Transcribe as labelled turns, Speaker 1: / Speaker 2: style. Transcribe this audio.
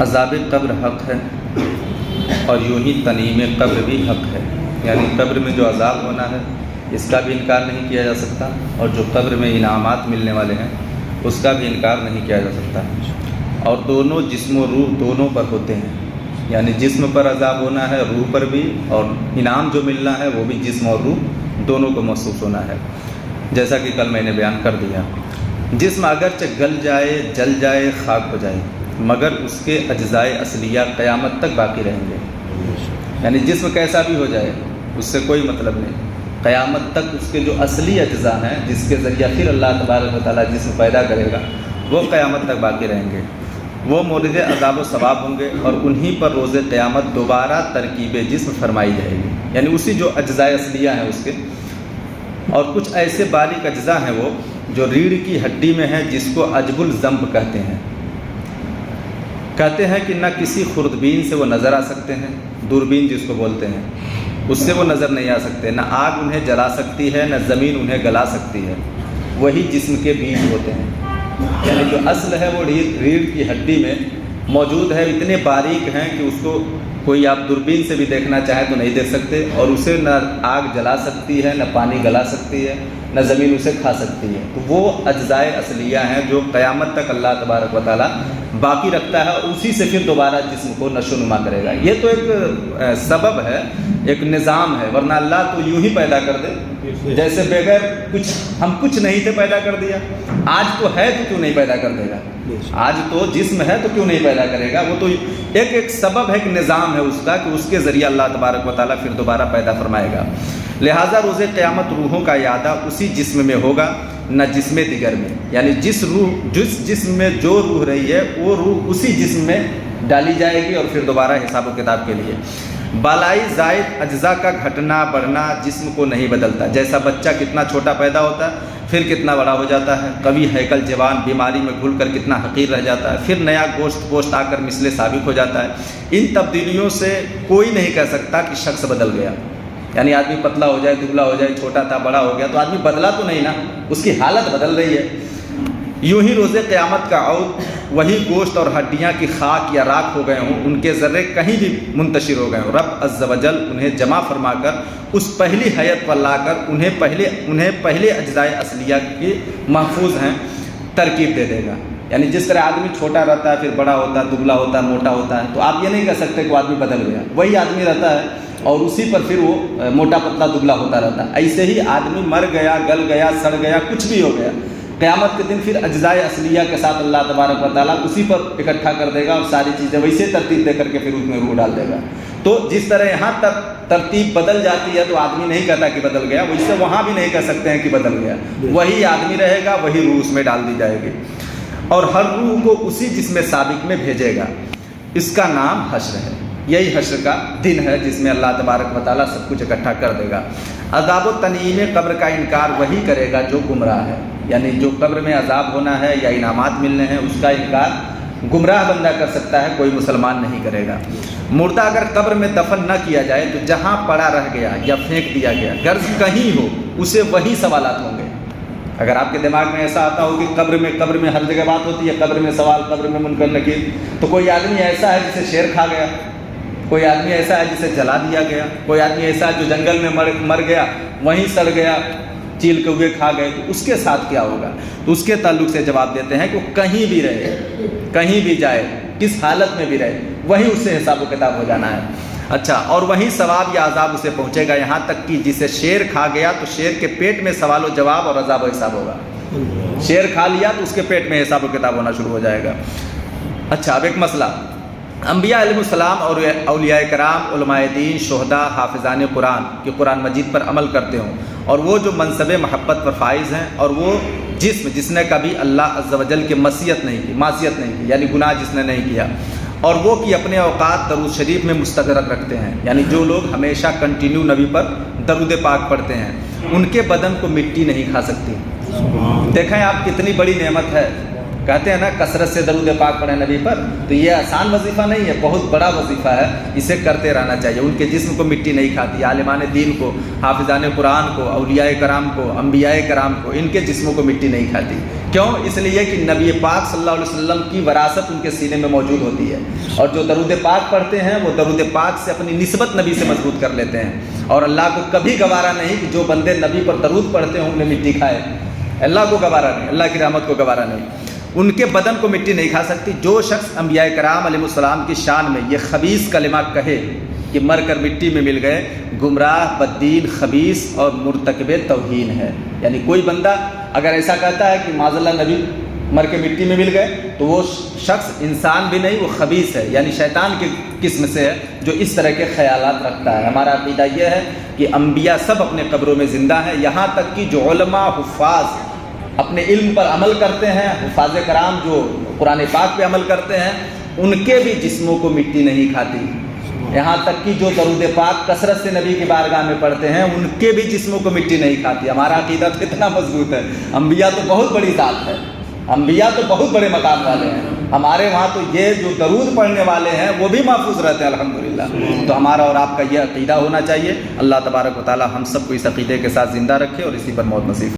Speaker 1: عذاب قبر حق ہے اور یوں ہی تنعیم قبر بھی حق ہے، یعنی قبر میں جو عذاب ہونا ہے اس کا بھی انکار نہیں کیا جا سکتا، اور جو قبر میں انعامات ملنے والے ہیں اس کا بھی انکار نہیں کیا جا سکتا، اور دونوں جسم و روح دونوں پر ہوتے ہیں، یعنی جسم پر عذاب ہونا ہے، روح پر بھی، اور انعام جو ملنا ہے وہ بھی جسم اور روح دونوں کو محسوس ہونا ہے، جیسا کہ کل میں نے بیان کر دیا۔ جسم اگرچہ گل جائے، جل جائے، خاک ہو جائے، مگر اس کے اجزائے اصلیہ قیامت تک باقی رہیں گے، یعنی جسم کیسا بھی ہو جائے اس سے کوئی مطلب نہیں، قیامت تک اس کے جو اصلی اجزاء ہیں جس کے ذریعہ پھر اللہ تبارک و تعالیٰ جسم پیدا کرے گا وہ قیامت تک باقی رہیں گے، وہ مورد عذاب و ثواب ہوں گے، اور انہی پر روز قیامت دوبارہ ترکیب جسم فرمائی جائے گی، یعنی اسی جو اجزاء اصلیہ ہیں اس کے، اور کچھ ایسے باریک اجزاء ہیں وہ جو ریڑھ کی ہڈی میں ہیں جس کو عجب الذنب کہتے ہیں کہ نہ کسی خوردبین سے وہ نظر آ سکتے ہیں، دوربین جس کو بولتے ہیں اس سے وہ نظر نہیں آ سکتے، نہ آگ انہیں جلا سکتی ہے، نہ زمین انہیں گلا سکتی ہے، وہی جسم کے بیج ہوتے ہیں، یعنی جو اصل ہے وہ ریڑھ کی ہڈی میں موجود ہے، اتنے باریک ہیں کہ اس کو کوئی آپ دوربین سے بھی دیکھنا چاہیں تو نہیں دیکھ سکتے، اور اسے نہ آگ جلا سکتی ہے، نہ پانی گلا سکتی ہے، نہ زمین اسے کھا سکتی ہے، تو وہ اجزائے اصلیہ ہیں جو قیامت تک اللہ تبارک و تعالیٰ باقی رکھتا ہے، اور اسی سے پھر دوبارہ جسم کو نشو نما کرے گا۔ یہ تو ایک سبب ہے، ایک نظام ہے، ورنہ اللہ تو یوں ہی پیدا کر دے، جیسے بغیر ہم کچھ نہیں تھے پیدا کر دیا، آج تو ہے تو کیوں نہیں پیدا کر دے گا، آج تو جسم ہے تو کیوں نہیں پیدا کرے گا، وہ تو ایک سبب ہے، ایک نظام ہے اس کا کہ اس کے ذریعے اللہ تبارک و تعالیٰ پھر دوبارہ پیدا فرمائے گا۔ لہٰذا روز قیامت روحوں کا اعادہ اسی جسم میں ہوگا، نہ جسم دیگر میں، یعنی جس جسم میں جو روح رہی ہے وہ روح اسی جسم میں ڈالی جائے گی، اور پھر دوبارہ حساب و کتاب کے لیے۔ بالائی زائد اجزاء کا گھٹنا بڑھنا جسم کو نہیں بدلتا، جیسا بچہ کتنا چھوٹا پیدا ہوتا ہے پھر کتنا بڑا ہو جاتا ہے، قوی ہیکل جوان بیماری میں گھل کر کتنا حقیر رہ جاتا ہے، پھر نیا گوشت پوشت آ کر مثل ثابت ہو جاتا ہے، ان تبدیلیوں سے کوئی نہیں کہہ سکتا کہ شخص بدل گیا، یعنی آدمی پتلا ہو جائے، دبلا ہو جائے، چھوٹا تھا بڑا ہو گیا تو آدمی بدلا تو نہیں نا، اس کی حالت بدل رہی ہے۔ یوں ہی روز قیامت کا عود وہی گوشت اور ہڈیاں کی خاک یا راکھ ہو گئے ہوں، ان کے ذرے کہیں بھی منتشر ہو گئے ہوں، رب عز و جل انہیں جمع فرما کر اس پہلی حیت پر لا کر انہیں پہلے اجزائے اصلیہ کی محفوظ ہیں ترکیب دے دے گا، یعنی جس طرح آدمی چھوٹا رہتا ہے پھر بڑا ہوتا ہے، دبلا ہوتا ہے، موٹا ہوتا ہے، تو آپ یہ نہیں کہہ سکتے کہ وہ آدمی بدل گیا، وہی آدمی رہتا ہے اور اسی پر پھر وہ موٹا پتلا دبلا ہوتا رہتا ہے۔ ایسے ہی آدمی مر گیا، گل گیا، سڑ گیا، کچھ بھی ہو گیا، قیامت کے دن پھر اجزائے اصلیہ کے ساتھ اللہ تبارک و تعالیٰ اسی پر اکٹھا کر دے گا، اور ساری چیزیں ویسے ترتیب دے کر کے پھر اس میں روح ڈال دے گا۔ تو جس طرح یہاں تک ترتیب بدل جاتی ہے تو آدمی نہیں کہتا کہ بدل گیا، ویسے وہاں بھی نہیں کہہ سکتے ہیں کہ بدل گیا، وہی آدمی رہے گا، وہی روح اس میں ڈال دی جائے گی، اور ہر روح کو اسی جسم سابق میں بھیجے گا، اس کا نام حشر ہے، یہی حشر کا دن ہے جس میں اللہ تبارک و تعالیٰ سب کچھ اکٹھا کر دے گا۔ عذاب و تنعیم قبر کا انکار وہی کرے گا جو گمراہ ہے، یعنی جو قبر میں عذاب ہونا ہے یا انعامات ملنے ہیں اس کا انکار گمراہ بندہ کر سکتا ہے، کوئی مسلمان نہیں کرے گا۔ مردہ اگر قبر میں دفن نہ کیا جائے تو جہاں پڑا رہ گیا یا پھینک دیا گیا غرض کہیں ہو اسے وہی سوالات ہوں گے۔ اگر آپ کے دماغ میں ایسا آتا ہو کہ قبر میں ہر جگہ بات ہوتی ہے، قبر میں سوال، قبر میں منکر نکیر، تو کوئی آدمی ایسا ہے جسے شیر کھا گیا، کوئی آدمی ایسا ہے جسے جلا دیا گیا، کوئی آدمی ایسا ہے جو جنگل میں مر گیا، وہیں سڑ گیا، چیل کے ہوئے کھا گئے، تو اس کے ساتھ کیا ہوگا؟ تو اس کے تعلق سے جواب دیتے ہیں کہ وہ کہیں بھی رہے، کہیں بھی جائے، کس حالت میں بھی رہے، وہیں اس سے حساب و کتاب ہو جانا ہے۔ اچھا، اور وہیں ثواب یا عذاب اسے پہنچے گا، یہاں تک کہ جسے شیر کھا گیا تو شیر کے پیٹ میں سوال و جواب اور عذاب و حساب ہوگا، شیر کھا لیا تو اس کے پیٹ میں حساب و کتاب ہونا شروع ہو جائے گا۔ اچھا، اب ایک مسئلہ، انبیاء علیہ السلام اور اولیاء کرام، علماء دین، شہداء، حافظان قرآن کہ قرآن مجید پر عمل کرتے ہوں، اور وہ جو منصب محبت پر فائز ہیں، اور وہ جس نے کبھی اللہ عز و جل کی معصیت نہیں کی، یعنی گناہ جس نے نہیں کیا، اور وہ کہ اپنے اوقات درود شریف میں مستغرق رکھتے ہیں، یعنی جو لوگ ہمیشہ کنٹینیو نبی پر درود پاک پڑھتے ہیں، ان کے بدن کو مٹی نہیں کھا سکتی۔ دیکھیں آپ کتنی بڑی نعمت ہے، کہتے ہیں نا کثرت سے درود پاک پڑھیں نبی پر، تو یہ آسان وظیفہ نہیں ہے، بہت بڑا وظیفہ ہے، اسے کرتے رہنا چاہیے۔ ان کے جسم کو مٹی نہیں کھاتی، عالمان دین کو، حافظان قرآن کو، اولیاء کرام کو، انبیاء کرام کو، ان کے جسموں کو مٹی نہیں کھاتی۔ کیوں؟ اس لیے کہ نبی پاک صلی اللہ علیہ وسلم کی وراثت ان کے سینے میں موجود ہوتی ہے، اور جو درود پاک پڑھتے ہیں وہ درود پاک سے اپنی نسبت نبی سے مضبوط کر لیتے ہیں، اور اللہ کو کبھی گوارا نہیں کہ جو بندے نبی پر درود پڑھتے ہیں انہیں مٹی کھائے، اللہ کو گوارا نہیں، اللہ کی رحمت کو گوارا نہیں، ان کے بدن کو مٹی نہیں کھا سکتی۔ جو شخص انبیاء کرام علیہ السلام کی شان میں یہ خبیث کلمہ کہے کہ مر کر مٹی میں مل گئے، گمراہ، بددین، خبیث اور مرتکب توہین ہے۔ یعنی کوئی بندہ اگر ایسا کہتا ہے کہ معاذ اللہ نبی مر کے مٹی میں مل گئے، تو وہ شخص انسان بھی نہیں، وہ خبیث ہے، یعنی شیطان کی قسم سے ہے جو اس طرح کے خیالات رکھتا ہے۔ ہمارا عقیدہ یہ ہے کہ انبیاء سب اپنے قبروں میں زندہ ہیں، یہاں تک کہ جو علماء حفاظ اپنے علم پر عمل کرتے ہیں، حفاظ کرام جو قرآن پاک پہ عمل کرتے ہیں، ان کے بھی جسموں کو مٹی نہیں کھاتی، یہاں تک کہ جو درود پاک کثرت سے نبی کی بارگاہ میں پڑھتے ہیں ان کے بھی جسموں کو مٹی نہیں کھاتی۔ ہمارا عقیدہ تو اتنا مضبوط ہے، انبیاء تو بہت بڑی ذات ہے، انبیاء تو بہت بڑے مقام والے ہیں، ہمارے وہاں تو یہ جو درود پڑھنے والے ہیں وہ بھی محفوظ رہتے ہیں الحمدللہ۔ تو ہمارا اور آپ کا یہ عقیدہ ہونا چاہیے۔ اللہ تبارک و تعالی ہم سب کو اس عقیدے کے ساتھ زندہ رکھے اور اسی پر موت نصیب